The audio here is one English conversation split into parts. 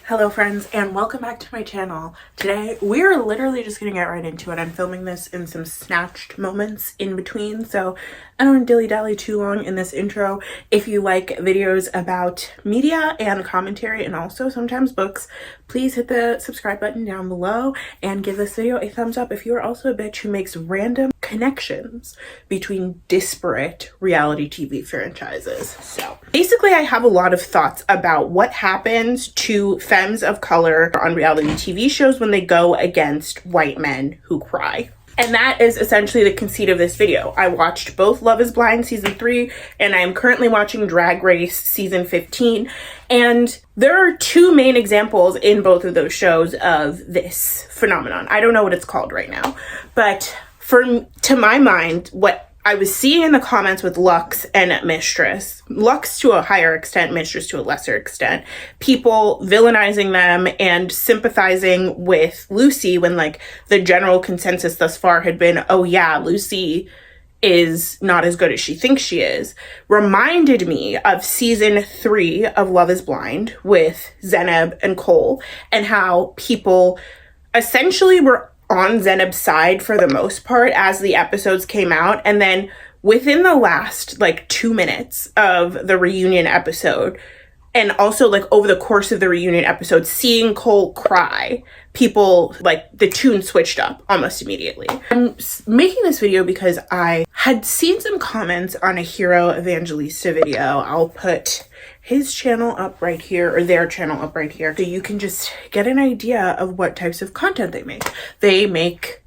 Hello friends, and welcome back to my channel. Today we're literally just gonna get right into it. I'm filming this in some snatched moments in between, so I don't dilly-dally too long in this intro. If you like videos about media and commentary and also sometimes books, please hit the subscribe button down below and give this video a thumbs up if you are also a bitch who makes random connections between disparate reality TV franchises. So basically I have a lot of thoughts about what happens to femmes of color on reality TV shows when they go against white men who cry. And that is essentially the conceit of this video. I watched both Love is Blind season 3 and I am currently watching Drag Race season 15. And there are two main examples in both of those shows of this phenomenon. I don't know what it's called right now, but to my mind, what I was seeing in the comments with Lux and Mistress, Lux to a higher extent, Mistress to a lesser extent, people villainizing them and sympathizing with Lucy when like the general consensus thus far had been, oh yeah, Lucy is not as good as she thinks she is, reminded me of season 3 of Love is Blind with Zenab and Cole, and how people essentially were on Zenab's side for the most part as the episodes came out, and then within the last like 2 minutes of the reunion episode, and also like over the course of the reunion episode, seeing Cole cry, people like the tune switched up almost immediately. I'm making this video because I had seen some comments on a Hero Evangelista video. I'll put his channel up right here, or their channel up right here, so you can just get an idea of what types of content they make. They make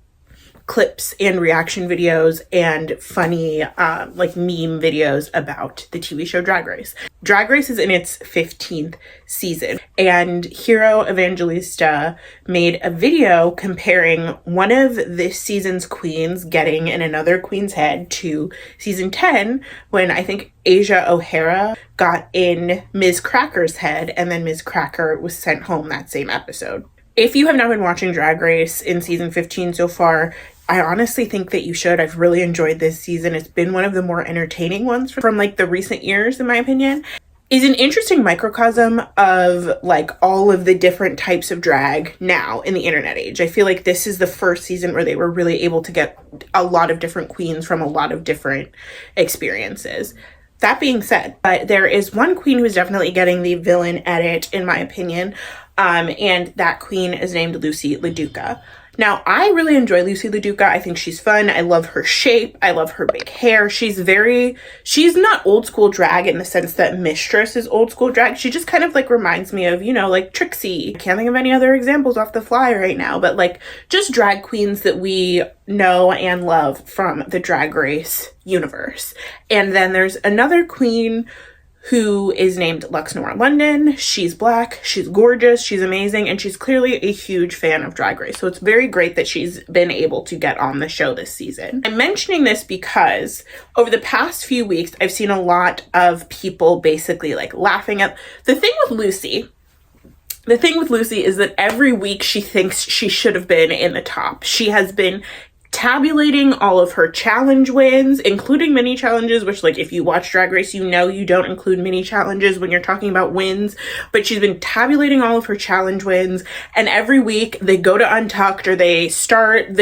clips and reaction videos and funny like meme videos about the TV show Drag Race. Drag Race is in its 15th season, and Hero Evangelista made a video comparing one of this season's queens getting in another queen's head to season 10, when I think Asia O'Hara got in Ms. Cracker's head, and then Ms. Cracker was sent home that same episode. If you have not been watching Drag Race in season 15 so far, I honestly think that you should. I've really enjoyed this season. It's been one of the more entertaining ones from like the recent years, in my opinion. Is an interesting microcosm of like all of the different types of drag now in the internet age. I feel like this is the first season where they were really able to get a lot of different queens from a lot of different experiences. That being said, there is one queen who's definitely getting the villain edit, in my opinion, and that queen is named Lucy LaDuca. Now, I really enjoy Lucy LaDuca. I think she's fun. I love her shape. I love her big hair. She's not old school drag in the sense that Mistress is old school drag. She just kind of like reminds me of, you know, like Trixie. I can't think of any other examples off the fly right now, but like just drag queens that we know and love from the Drag Race universe. And then there's another queen who is named Lux Noir London. She's black, she's gorgeous, she's amazing, and she's clearly a huge fan of Drag Race. So it's very great that she's been able to get on the show this season. I'm mentioning this because over the past few weeks, I've seen a lot of people basically like laughing at the thing with Lucy. The thing with Lucy is that every week she thinks she should have been in the top. She has been tabulating all of her challenge wins, including mini challenges, which like if you watch Drag Race, you know you don't include mini challenges when you're talking about wins, but she's been tabulating all of her challenge wins, and every week they go to Untucked, or they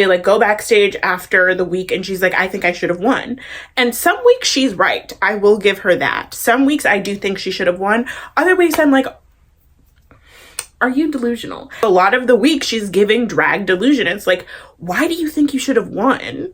like go backstage after the week, and she's like, I think I should have won. And some weeks she's right. I will give her that. Some weeks I do think she should have won. Other weeks I'm like, are you delusional? A lot of the week she's giving drag delusion. It's like, why do you think you should have won?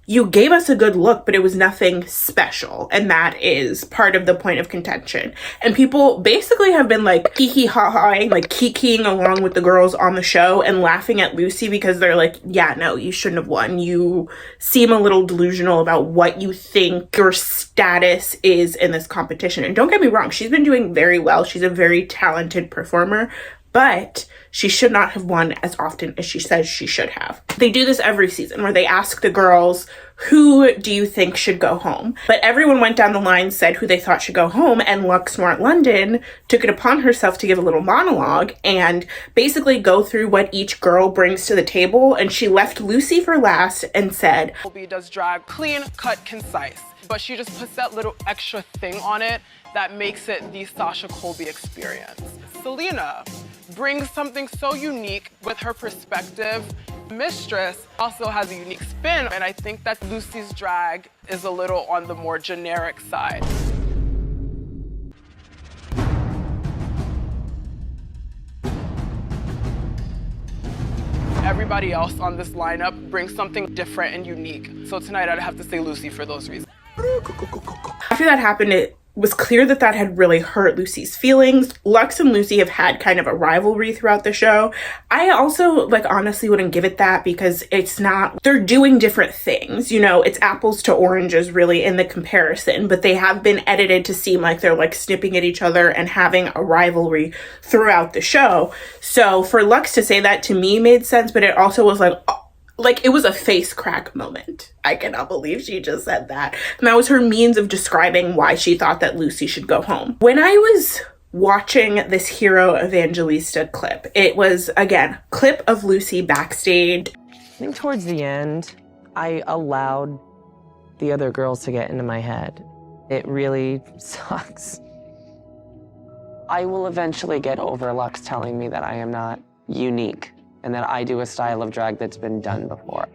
You gave us a good look, but it was nothing special. And that is part of the point of contention. And people basically have been like hee ha ha, like kikiing along with the girls on the show and laughing at Lucy because they're like, yeah, no, you shouldn't have won. You seem a little delusional about what you think your status is in this competition. And don't get me wrong, she's been doing very well. She's a very talented performer, but she should not have won as often as she says she should have. They do this every season where they ask the girls, who do you think should go home? But everyone went down the line, said who they thought should go home, and Lux Smart London took it upon herself to give a little monologue and basically go through what each girl brings to the table, and she left Lucy for last and said, Colby does drag clean, cut, concise, but she just puts that little extra thing on it that makes it the Sasha Colby experience. Selena brings something so unique with her perspective. Mistress also has a unique spin, and I think that Lucy's drag is a little on the more generic side. Everybody else on this lineup brings something different and unique. So tonight I'd have to say Lucy for those reasons. After that happened, it was clear that that had really hurt Lucy's feelings. Lux and Lucy have had kind of a rivalry throughout the show. I also, like, honestly wouldn't give it that because it's not, they're doing different things. You know, it's apples to oranges really in the comparison, but they have been edited to seem like they're like snipping at each other and having a rivalry throughout the show. So for Lux to say that to me made sense, but it also was like it was a face crack moment. I cannot believe she just said that. And that was her means of describing why she thought that Lucy should go home. When I was watching this Hero Evangelista clip, it was, again, clip of Lucy backstage. I think towards the end, I allowed the other girls to get into my head. It really sucks. I will eventually get over Lux telling me that I am not unique and that I do a style of drag that's been done before.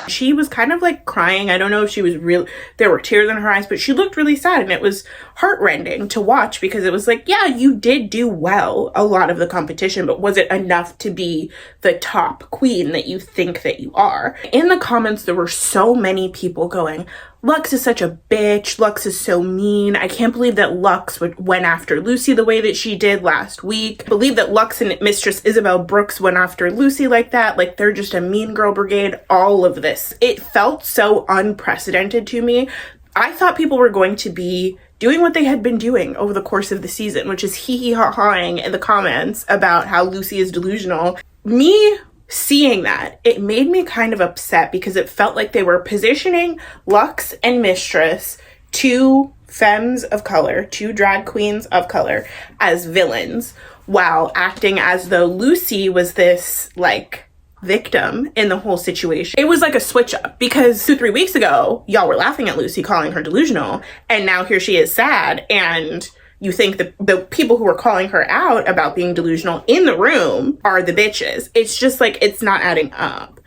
She was kind of like crying. I don't know if she was real. There were tears in her eyes, but she looked really sad, and it was heartrending to watch because it was like, yeah, you did do well a lot of the competition, but was it enough to be the top queen that you think that you are? In the comments, there were so many people going, Lux is such a bitch. Lux is so mean. I can't believe that Lux went after Lucy the way that she did last week. I believe that Lux and Mistress Isabel Brooks went after Lucy like that. Like, they're just a mean girl brigade. All of this. It felt so unprecedented to me. I thought people were going to be doing what they had been doing over the course of the season, which is hee-hee-ha-haing in the comments about how Lucy is delusional. Me seeing that, it made me kind of upset because it felt like they were positioning Lux and Mistress, two femmes of color, two drag queens of color, as villains, while acting as though Lucy was this, like, victim in the whole situation. It was like a switch up because 2-3 weeks ago, y'all were laughing at Lucy, calling her delusional, and now here she is sad, and you think that the people who are calling her out about being delusional in the room are the bitches. It's just like, it's not adding up.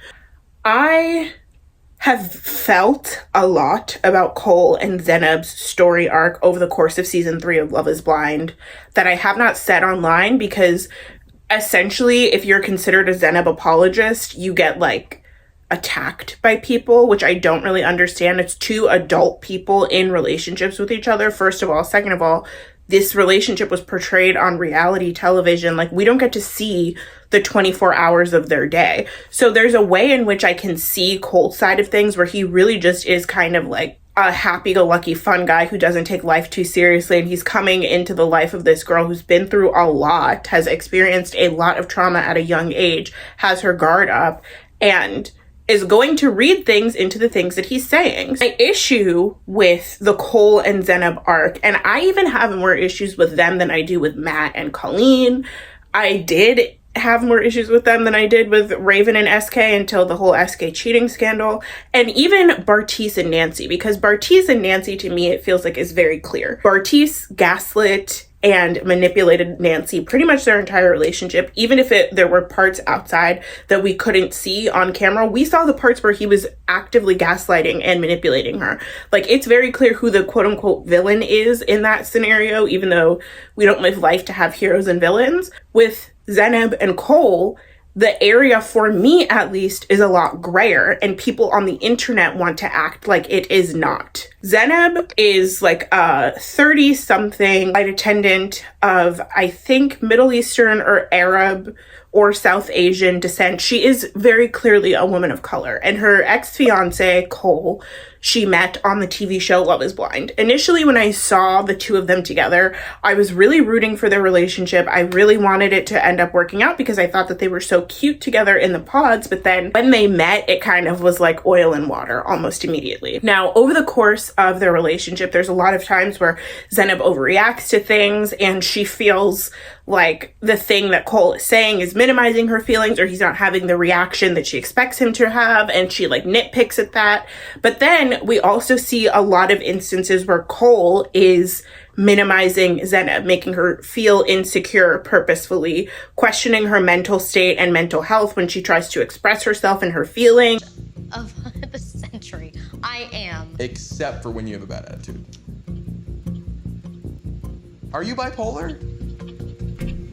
I have felt a lot about Cole and Zenab's story arc over the course of season 3 of Love is Blind that I have not said online because essentially, if you're considered a Zenab apologist, you get like attacked by people, which I don't really understand. It's two adult people in relationships with each other, first of all. Second of all, this relationship was portrayed on reality television. Like, we don't get to see the 24 hours of their day. So there's a way in which I can see Cole's side of things where he really just is kind of like a happy-go-lucky fun guy who doesn't take life too seriously, and he's coming into the life of this girl who's been through a lot, has experienced a lot of trauma at a young age, has her guard up, and is going to read things into the things that he's saying. My issue with the Cole and Zenab arc, and I even have more issues with them than I do with Matt and Colleen. I did have more issues with them than I did with Raven and SK until the whole SK cheating scandal, and even Bartise and Nancy, because Bartise and Nancy, to me, it feels like is very clear. Bartise gaslit and manipulated Nancy pretty much their entire relationship. Even if there were parts outside that we couldn't see on camera, we saw the parts where he was actively gaslighting and manipulating her. Like, it's very clear who the quote-unquote villain is in that scenario, even though we don't live life to have heroes and villains. With Zenab and Cole, the area, for me at least, is a lot grayer, and people on the internet want to act like it is not. Zenab is like a 30-something flight attendant of, I think, Middle Eastern or Arab or South Asian descent. She is very clearly a woman of color, and her ex-fiance, Cole, she met on the TV show Love is Blind. Initially, when I saw the two of them together, I was really rooting for their relationship. I really wanted it to end up working out because I thought that they were so cute together in the pods, but then when they met, it kind of was like oil and water almost immediately. Now, over the course of their relationship, there's a lot of times where Zenab overreacts to things, and she feels like the thing that Cole is saying is minimizing her feelings, or he's not having the reaction that she expects him to have, and she like nitpicks at that. But then we also see a lot of instances where Cole is minimizing Zenab, making her feel insecure purposefully, questioning her mental state and mental health when she tries to express herself and her feelings. Of the century, I am. Except for when you have a bad attitude. Are you bipolar?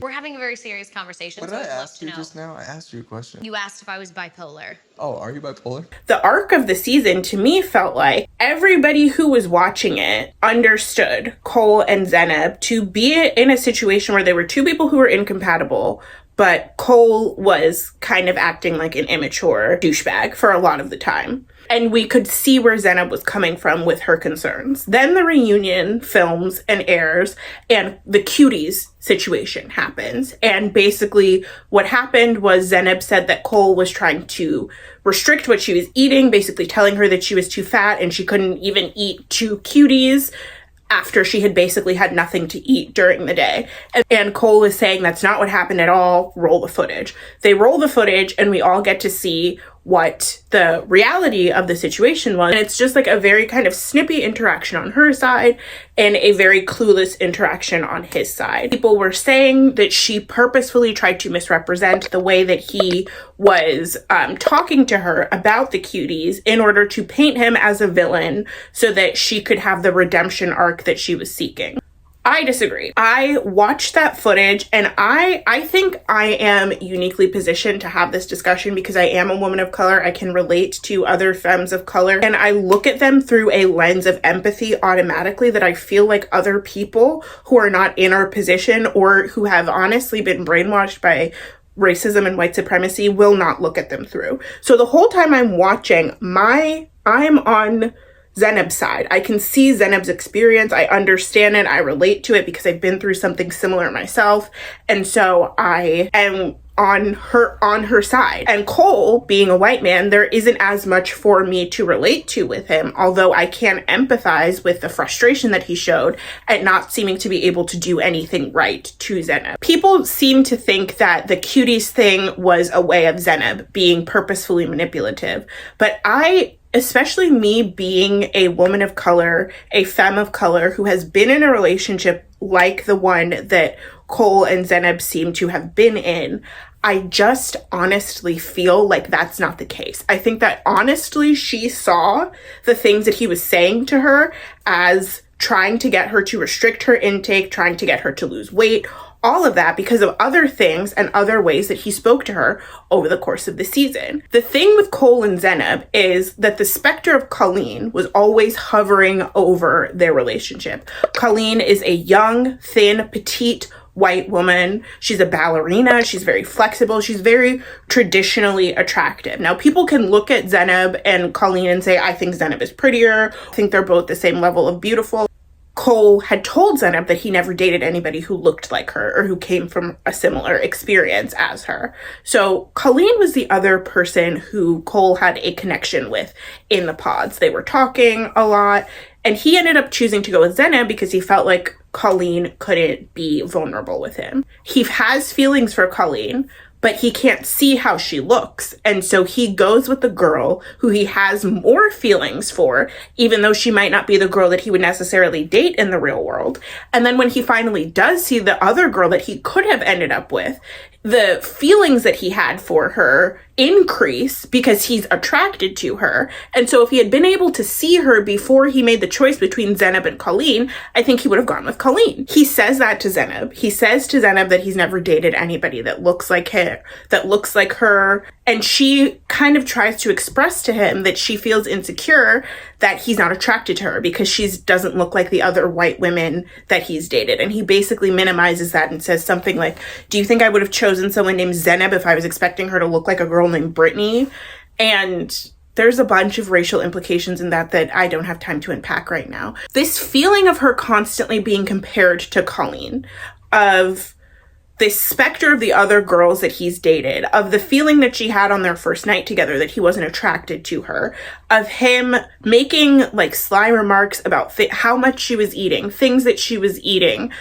We're having a very serious conversation. What so did I I'd love ask to you know. just now? I asked you a question. You asked if I was bipolar. Oh, are you bipolar? The arc of the season to me felt like everybody who was watching it understood Cole and Zenab to be in a situation where there were two people who were incompatible, but Cole was kind of acting like an immature douchebag for a lot of the time. And we could see where Zenab was coming from with her concerns. Then the reunion films and airs, and the cuties situation happens. And basically what happened was Zenab said that Cole was trying to restrict what she was eating, basically telling her that she was too fat and she couldn't even eat 2 cuties after she had basically had nothing to eat during the day. And Cole is saying that's not what happened at all. Roll the footage. They roll the footage and we all get to see what the reality of the situation was. And it's just like a very kind of snippy interaction on her side and a very clueless interaction on his side. People were saying that she purposefully tried to misrepresent the way that he was talking to her about the cuties in order to paint him as a villain so that she could have the redemption arc that she was seeking. I disagree. I watched that footage and I think I am uniquely positioned to have this discussion because I am a woman of color. I can relate to other femmes of color and I look at them through a lens of empathy automatically that I feel like other people who are not in our position or who have honestly been brainwashed by racism and white supremacy will not look at them through. So the whole time I'm watching, I'm on Zenab's side. I can see Zenab's experience. I understand it. I relate to it because I've been through something similar myself. And so I am on her side. And Cole, being a white man, there isn't as much for me to relate to with him, although I can empathize with the frustration that he showed at not seeming to be able to do anything right to Zenab. People seem to think that the cuties thing was a way of Zenab being purposefully manipulative, but especially me being a woman of color, a femme of color who has been in a relationship like the one that Cole and Zenab seem to have been in, I just honestly feel like that's not the case. I think that honestly she saw the things that he was saying to her as trying to get her to restrict her intake, trying to get her to lose weight, all of that because of other things and other ways that he spoke to her over the course of the season. The thing with Cole and Zenab is that the specter of Colleen was always hovering over their relationship. Colleen is a young, thin, petite white woman. She's a ballerina. She's very flexible. She's very traditionally attractive. Now, people can look at Zenab and Colleen and say, I think Zenab is prettier. I think they're both the same level of beautiful. Cole had told Zenab that he never dated anybody who looked like her or who came from a similar experience as her. So Colleen was the other person who Cole had a connection with in the pods. They were talking a lot, and he ended up choosing to go with Zenab because he felt like Colleen couldn't be vulnerable with him. He has feelings for Colleen, but he can't see how she looks. And so he goes with the girl who he has more feelings for, even though she might not be the girl that he would necessarily date in the real world. And then when he finally does see the other girl that he could have ended up with, the feelings that he had for her increase because he's attracted to her. And so if he had been able to see her before he made the choice between Zenab and Colleen, I think he would have gone with Colleen. He says that to Zenab. He says to Zenab that he's never dated anybody that looks like her. And she kind of tries to express to him that she feels insecure that he's not attracted to her because she doesn't look like the other white women that he's dated. And he basically minimizes that and says something like, do you think I would have chosen someone named Zenab if I was expecting her to look like a girl named Brittany? And there's a bunch of racial implications in that I don't have time to unpack right now. This feeling of her constantly being compared to Colleen, of this specter of the other girls that he's dated, of the feeling that she had on their first night together that he wasn't attracted to her, of him making like sly remarks about how much she was eating, things that she was eating,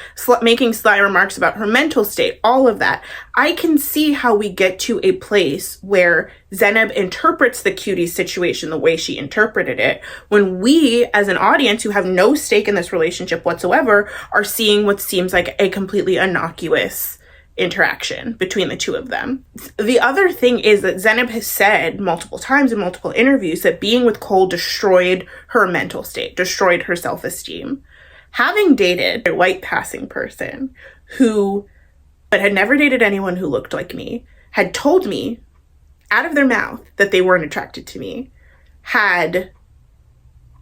making sly remarks about her mental state, all of that. I can see how we get to a place where Zenab interprets the cutie situation the way she interpreted it, when we as an audience who have no stake in this relationship whatsoever are seeing what seems like a completely innocuous interaction between the two of them. The other thing is that Zenab has said multiple times in multiple interviews that being with Cole destroyed her mental state, destroyed her self-esteem. Having dated a white passing person but had never dated anyone who looked like me, had told me out of their mouth that they weren't attracted to me, had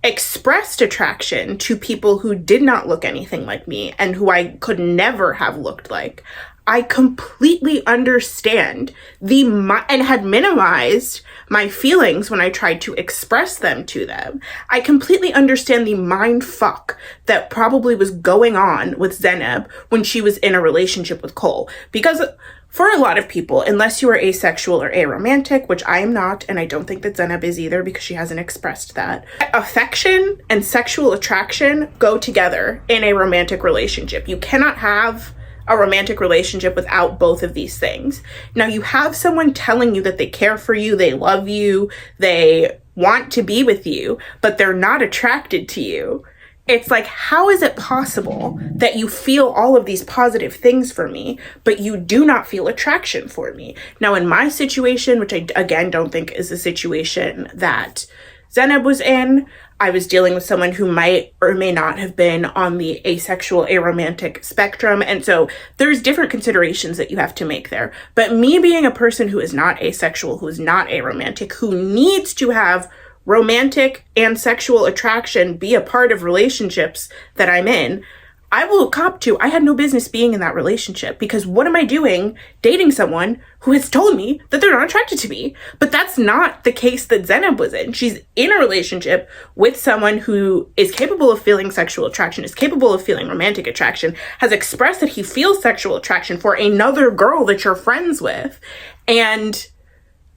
expressed attraction to people who did not look anything like me and who I could never have looked like, I completely understand and had minimized my feelings when I tried to express them to them. I completely understand the mind fuck that probably was going on with Zenab when she was in a relationship with Cole. Because for a lot of people, unless you are asexual or aromantic, which I am not, and I don't think that Zenab is either because she hasn't expressed that, affection and sexual attraction go together in a romantic relationship. You cannot have a romantic relationship without both of these things. Now, you have someone telling you that they care for you, they love you, they want to be with you, but they're not attracted to you. It's like, how is it possible that you feel all of these positive things for me, but you do not feel attraction for me? Now, in my situation, which I, again, don't think is the situation that Zenab was in, I was dealing with someone who might or may not have been on the asexual, aromantic spectrum. And so there's different considerations that you have to make there. But me being a person who is not asexual, who is not aromantic, who needs to have romantic and sexual attraction be a part of relationships that I'm in, I will cop to, I had no business being in that relationship, because what am I doing dating someone who has told me that they're not attracted to me? But that's not the case that Zenab was in. She's in a relationship with someone who is capable of feeling sexual attraction, is capable of feeling romantic attraction, has expressed that he feels sexual attraction for another girl that you're friends with. And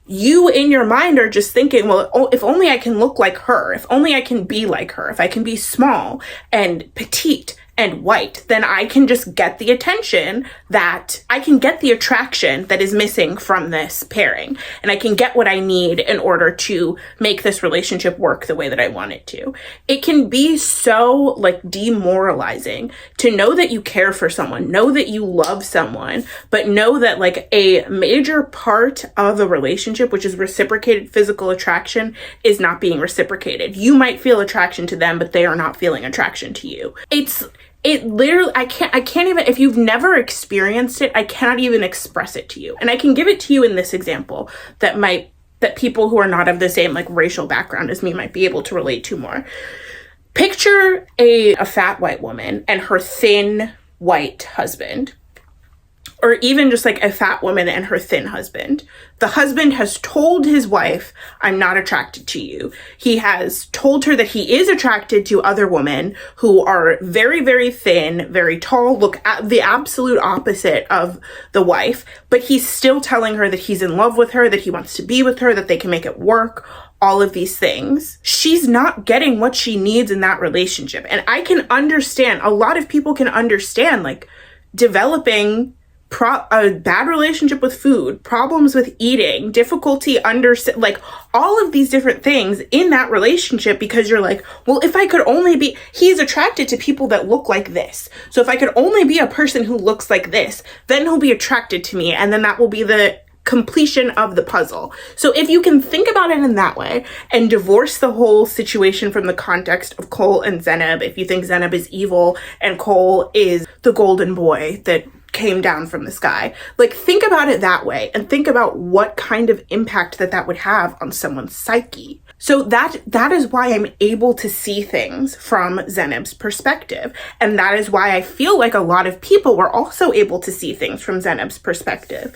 you in your mind are just thinking, well, if only I can look like her, if only I can be like her, if I can be small and petite and white, then I can just get the attention that I can get the attraction that is missing from this pairing. And I can get what I need in order to make this relationship work the way that I want it to. It can be so like demoralizing to know that you care for someone, know that you love someone, but know that like a major part of a relationship, which is reciprocated physical attraction, is not being reciprocated. You might feel attraction to them, but they are not feeling attraction to you. It literally, I can't even, if you've never experienced it, I cannot even express it to you. And I can give it to you in this example that people who are not of the same like racial background as me might be able to relate to more. Picture a fat white woman and her thin white husband, or even just like a fat woman and her thin husband. The husband has told his wife, I'm not attracted to you. He has told her that he is attracted to other women who are very, very thin, very tall, look at the absolute opposite of the wife, but he's still telling her that he's in love with her, that he wants to be with her, that they can make it work, all of these things. She's not getting what she needs in that relationship. And I can understand, a lot of people can understand like developing a bad relationship with food, problems with eating, difficulty like all of these different things in that relationship, because you're like, well, if I could only be, he's attracted to people that look like this. So if I could only be a person who looks like this, then he'll be attracted to me. And then that will be the completion of the puzzle. So if you can think about it in that way and divorce the whole situation from the context of Cole and Zenab, if you think Zenab is evil and Cole is the golden boy that came down from the sky, like think about it that way and think about what kind of impact that would have on someone's psyche. So that is why I'm able to see things from Zenab's perspective. And that is why I feel like a lot of people were also able to see things from Zenab's perspective.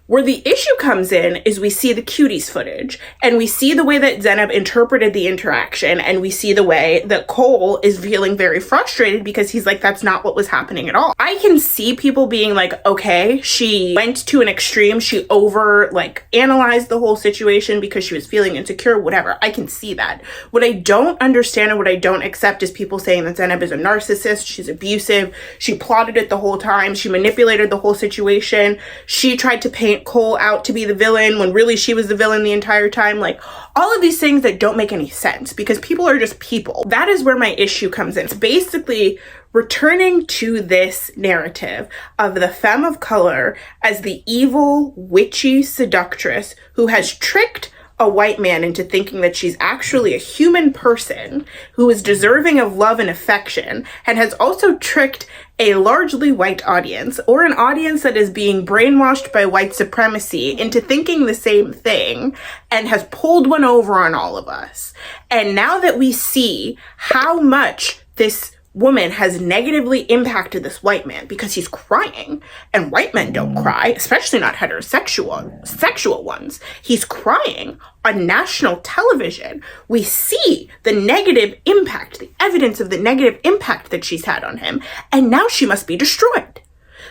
Where the issue comes in is we see the cuties footage and we see the way that Zenab interpreted the interaction, and we see the way that Cole is feeling very frustrated because he's like, that's not what was happening at all. I can see people being like, okay, she went to an extreme, she analyzed the whole situation because she was feeling insecure, whatever. I can see that. What I don't understand and what I don't accept is people saying that Zenab is a narcissist, she's abusive, she plotted it the whole time, she manipulated the whole situation, she tried to paint paint Cole out to be the villain when really she was the villain the entire time. Like, all of these things that don't make any sense because people are just people. That is where my issue comes in. It's basically returning to this narrative of the femme of color as the evil, witchy seductress who has tricked a white man into thinking that she's actually a human person who is deserving of love and affection, and has also tricked a largely white audience, or an audience that is being brainwashed by white supremacy into thinking the same thing, and has pulled one over on all of us. And now that we see how much this woman has negatively impacted this white man because he's crying, and white men don't cry, especially not sexual ones. He's crying on national television. We see the negative impact, the evidence of the negative impact that she's had on him, and now she must be destroyed.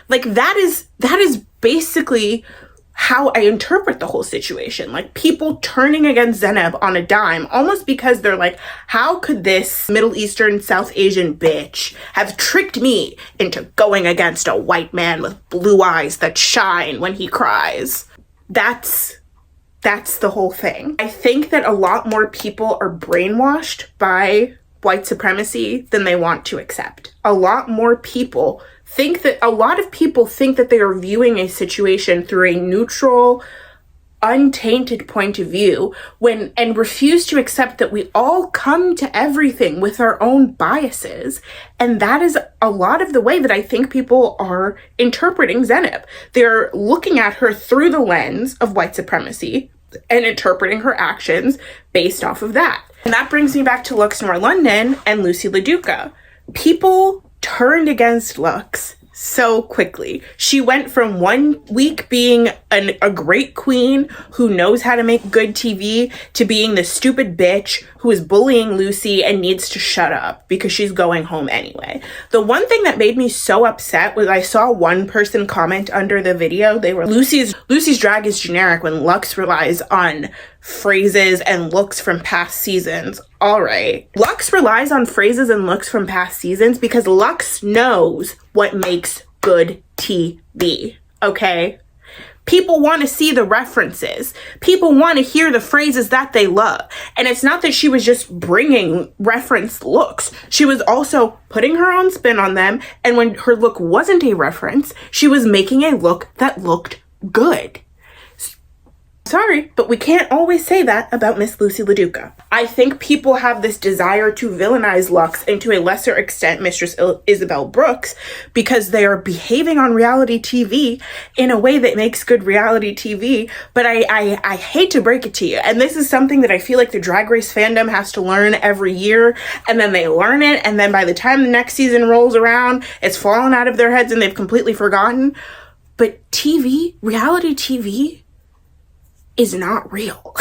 Like, that is basically how I interpret the whole situation. Like, people turning against Zenab on a dime, almost because they're like, how could this Middle Eastern, South Asian bitch have tricked me into going against a white man with blue eyes that shine when he cries? That's the whole thing. I think that a lot more people are brainwashed by white supremacy than they want to accept. A lot of people think that they are viewing a situation through a neutral, untainted point of view and refuse to accept that we all come to everything with our own biases. And that is a lot of the way that I think people are interpreting Zenab. They're looking at her through the lens of white supremacy and interpreting her actions based off of that. And that brings me back to Lux Noir London and Lucy LaDuca. People turned against Lux so quickly. She went from 1 week being a great queen who knows how to make good TV to being the stupid bitch who is bullying Lucy and needs to shut up because she's going home anyway. The one thing that made me so upset was I saw one person comment under the video. They were, Lucy's drag is generic when Lux relies on phrases and looks from past seasons. All right. Lux relies on phrases and looks from past seasons because Lux knows what makes good TV, okay? People want to see the references. People want to hear the phrases that they love. And it's not that she was just bringing reference looks. She was also putting her own spin on them. And when her look wasn't a reference, she was making a look that looked good. Sorry, but we can't always say that about Miss Lucy LaDuca. I think people have this desire to villainize Lux and to a lesser extent Mistress Isabel Brooks because they are behaving on reality TV in a way that makes good reality TV. But I hate to break it to you. And this is something that I feel like the Drag Race fandom has to learn every year. And then they learn it. And then by the time the next season rolls around, it's fallen out of their heads and they've completely forgotten. But TV, reality TV, is not real.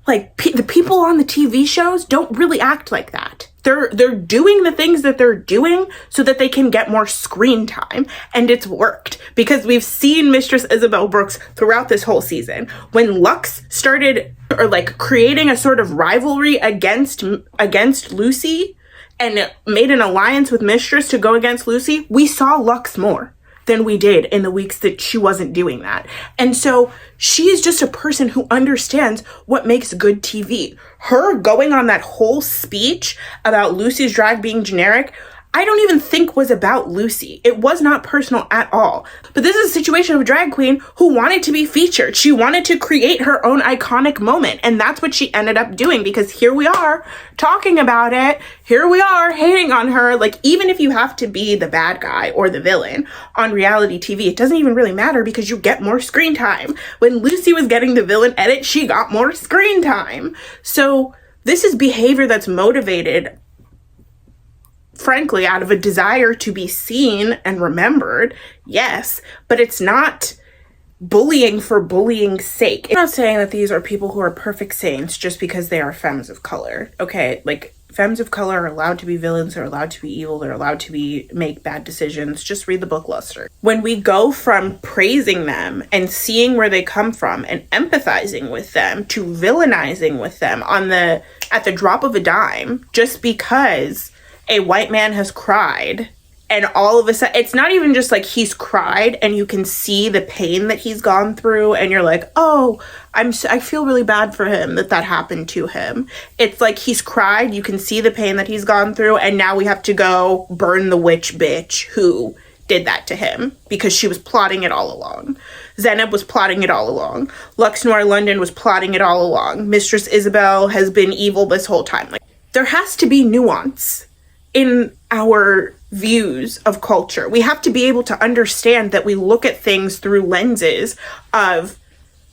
Like, the people on the TV shows don't really act like that. They're doing the things that they're doing so that they can get more screen time, and it's worked because we've seen Mistress Isabel Brooks throughout this whole season. When Lux started creating a sort of rivalry against Lucy and made an alliance with Mistress to go against Lucy, we saw Lux more than we did in the weeks that she wasn't doing that. And so she is just a person who understands what makes good TV. Her going on that whole speech about Lucy's drag being generic, I don't even think was about Lucy. It was not personal at all. But this is a situation of a drag queen who wanted to be featured. She wanted to create her own iconic moment. And that's what she ended up doing because here we are talking about it. Here we are hating on her. Like, even if you have to be the bad guy or the villain on reality TV, it doesn't even really matter because you get more screen time. When Lucy was getting the villain edit, she got more screen time. So this is behavior that's motivated, frankly, out of a desire to be seen and remembered, yes, but it's not bullying for bullying's sake. I'm not saying that these are people who are perfect saints just because they are femmes of color, okay? Like, femmes of color are allowed to be villains, they're allowed to be evil, they're allowed to make bad decisions. Just read the book Luster. When we go from praising them and seeing where they come from and empathizing with them to villainizing with them at the drop of a dime, just because a white man has cried and all of a sudden, it's not even just like he's cried and you can see the pain that he's gone through and you're like, oh, I feel really bad for him that happened to him. It's like he's cried, you can see the pain that he's gone through, and now we have to go burn the witch bitch who did that to him because she was plotting it all along. Zenab was plotting it all along. Lux Noir London was plotting it all along. Mistress Isabel has been evil this whole time. Like, there has to be nuance in our views of culture. We have to be able to understand that we look at things through lenses of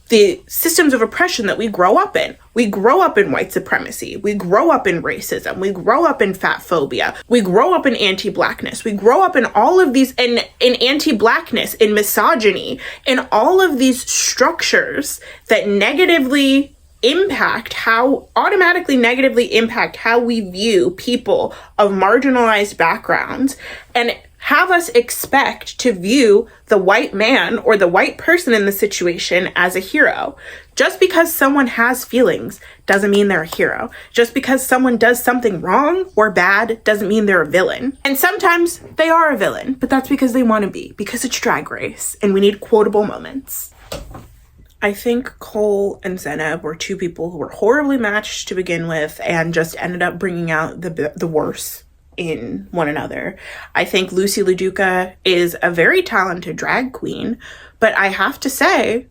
the systems of oppression that we grow up in. We grow up in white supremacy. We grow up in racism. We grow up in fat phobia. We grow up in anti-blackness. We grow up in all of these, in anti-blackness, in misogyny, in all of these structures that automatically negatively impact how we view people of marginalized backgrounds, and have us expect to view the white man or the white person in the situation as a hero. Just because someone has feelings doesn't mean they're a hero. Just because someone does something wrong or bad doesn't mean they're a villain. And sometimes they are a villain, but that's because they want to be, because it's Drag Race and we need quotable moments. I think Cole and Zenab were two people who were horribly matched to begin with and just ended up bringing out the worst in one another. I think Lucy LaDuca is a very talented drag queen, but I have to say,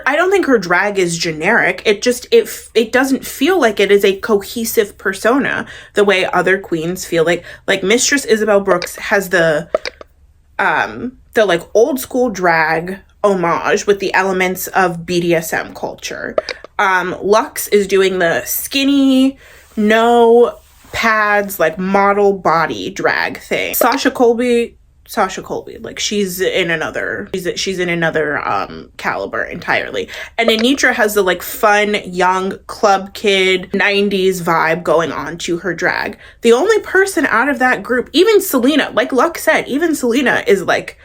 I don't think her drag is generic. It doesn't feel like it is a cohesive persona the way other queens feel like Mistress Isabel Brooks has the like old school drag homage with the elements of BDSM culture. Lux is doing the skinny, no pads, like model body drag thing. Sasha Colby, like she's in another caliber entirely. And Anitra has the like fun young club kid 90s vibe going on to her drag. The only person out of that group, even Selena, like Lux said, even Selena is like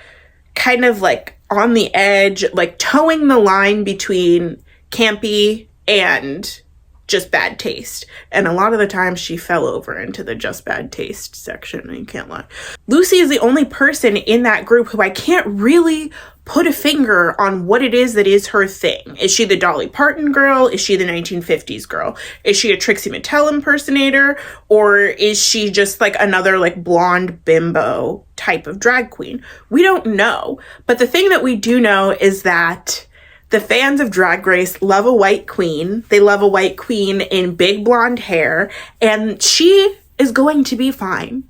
kind of like on the edge, like towing the line between campy and just bad taste. And a lot of the time she fell over into the just bad taste section, you can't lie. Lucy is the only person in that group who I can't really put a finger on what it is that is her thing. Is she the Dolly Parton girl? Is she the 1950s girl? Is she a Trixie Mattel impersonator? Or is she just like another like blonde bimbo type of drag queen? We don't know. But the thing that we do know is that the fans of Drag Race love a white queen. They love a white queen in big blonde hair, and she is going to be fine.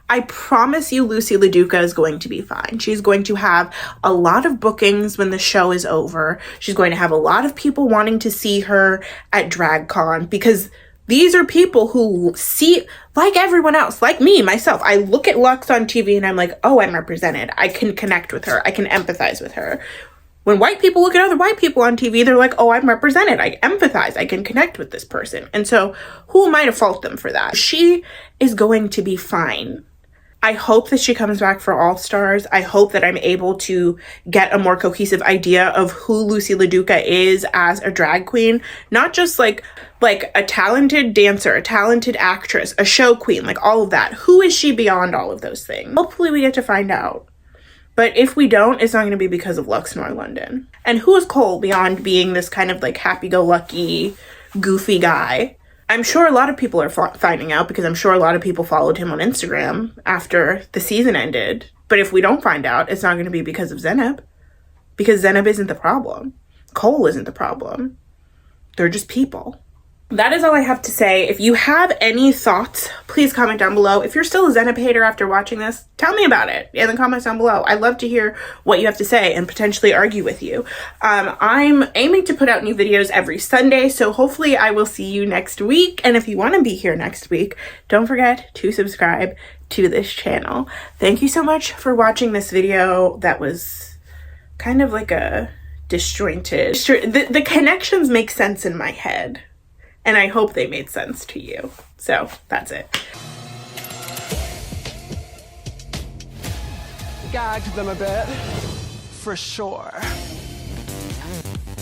I promise you Lucy LaDuca is going to be fine. She's going to have a lot of bookings when the show is over. She's going to have a lot of people wanting to see her at DragCon, because these are people who see, like everyone else, like me, myself, I look at Lux on TV and I'm like, oh, I'm represented. I can connect with her. I can empathize with her. When white people look at other white people on TV, they're like, oh, I'm represented. I empathize. I can connect with this person. And so who am I to fault them for that? She is going to be fine. I hope that she comes back for All Stars. I hope that I'm able to get a more cohesive idea of who Lucy LaDuca is as a drag queen. Not just like a talented dancer, a talented actress, a show queen, like all of that. Who is she beyond all of those things? Hopefully we get to find out. But if we don't, it's not going to be because of Lux Noir London. And who is Cole beyond being this kind of like happy-go-lucky, goofy guy? I'm sure a lot of people are finding out, because I'm sure a lot of people followed him on Instagram after the season ended. But if we don't find out, it's not going to be because of Zenab. Because Zenab isn't the problem. Cole isn't the problem. They're just people. That is all I have to say. If you have any thoughts, please comment down below. If you're still a Zenab hater after watching this, tell me about it in the comments down below. I'd love to hear what you have to say and potentially argue with you. I'm aiming to put out new videos every Sunday, so hopefully I will see you next week. And if you want to be here next week, don't forget to subscribe to this channel. Thank you so much for watching this video that was kind of like a disjointed. The connections make sense in my head. And I hope they made sense to you. So that's it. Gagged them a bit, for sure.